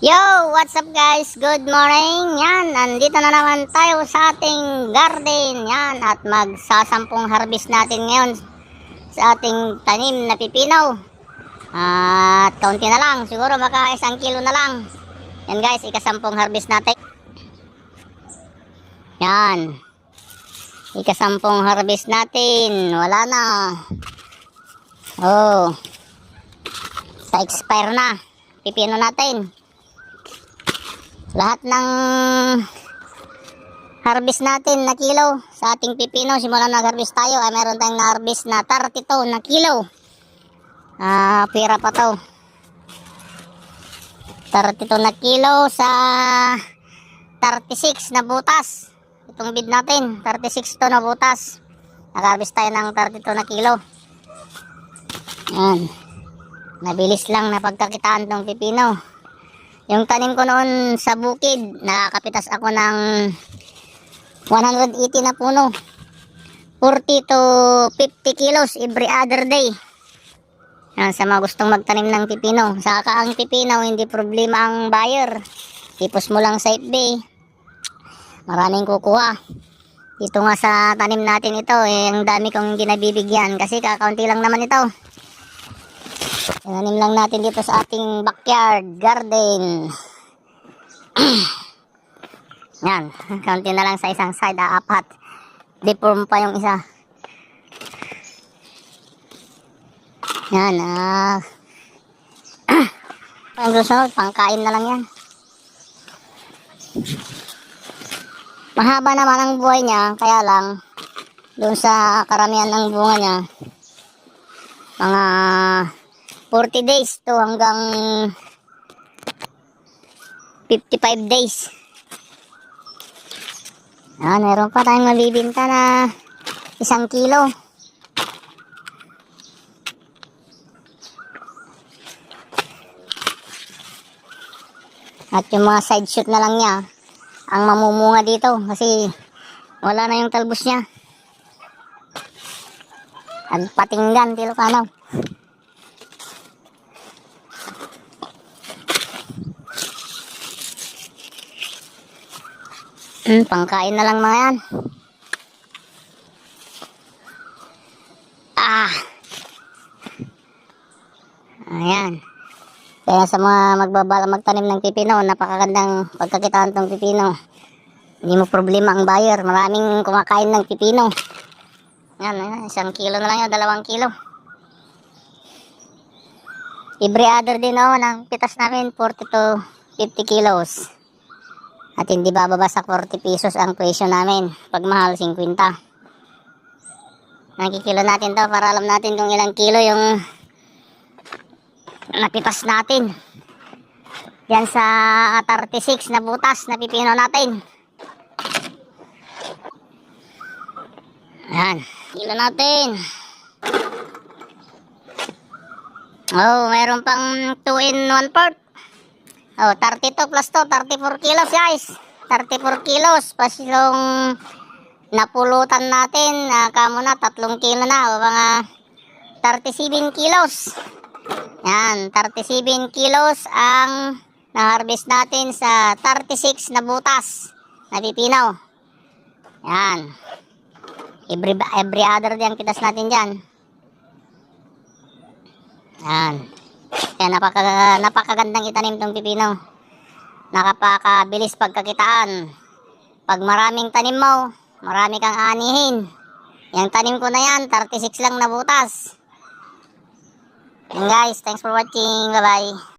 Yo, what's up guys? Good morning. Yan, nandito na naman tayo sa ating garden. Yan, at magsasampung harvest natin ngayon sa ating tanim na pipino. At kaunti na lang, siguro baka 1 kilo na lang. Yan guys, ikasampung harvest natin. Yan, ikasampung harvest natin. Wala na. Oh, sa expire na pipino natin. Lahat ng harvest natin na kilo sa ating pipino, simula nag-harvest tayo ay meron tayong na-harvest na 32 na kilo. Pira pa to. 32 na kilo sa 36 na butas. Itong bid natin, 36 to na butas. Nag-harvest tayo ng 32 na kilo. Yan. Mabilis lang na pagkakitaan tong pipino. Yung tanim ko noon sa bukid, nakakapitas ako ng 180 na puno. 40 to 50 kilos every other day. Yan, sa mga gustong magtanim ng pipino. Saka ang pipino, hindi problema ang buyer. Ipos mo lang sa FB. Maraming kukuha. Dito nga sa tanim natin ito, ang dami kong ginabibigyan. Kasi kakaunti lang naman ito. Tanim lang natin dito sa ating backyard garden. Yan, kaunti na lang sa isang side, apat. Deform pa yung isa. Yan, ang susunod, pangkain na lang yan. Mahaba naman ang buhay niya, kaya lang doon sa karamihan ng bunga niya, mga 40 days to hanggang 55 days. Meron pa tayong mabibinta na 1 kilo. At yung mga side shoot na lang niya ang mamumunga dito kasi wala na yung talbos niya. At patinggan, Ilocano. Pangkain na lang mga yan. Ayan. Kaya sa mga magbabala magtanim ng pipino, napakagandang pagkakitaan tong pipino. Hindi mo problema ang buyer. Maraming kumakain ng pipino. Yan, 1 kilo na lang yun, 2 kilo. Every other din ng pitas namin, 40 to 50 kilos. At hindi bababa sa 40 pesos ang presyo namin. Pag mahal, 50. Nakikilo natin to para alam natin kung ilang kilo yung napitas natin. Yan sa 36 na butas na pipino natin. Yan, kilo natin. Mayroon pang 2 in 1 part. 32 plus 2, 34 kilos guys. 34 kilos. Pas yung napulutan natin, kamo na, 3 kilo na. Mga 37 kilos. Yan, 37 kilos ang na-harvest natin sa 36 na butas na pipino. Yan. Every other din ang kitas natin dyan. Yan. Kaya napakagandang itanim tong pipino. Napakabilis pagkakitaan. Pag maraming tanim mo, marami kang anihin. Yung tanim ko na yan, 36 lang na butas. And guys, thanks for watching. Bye bye.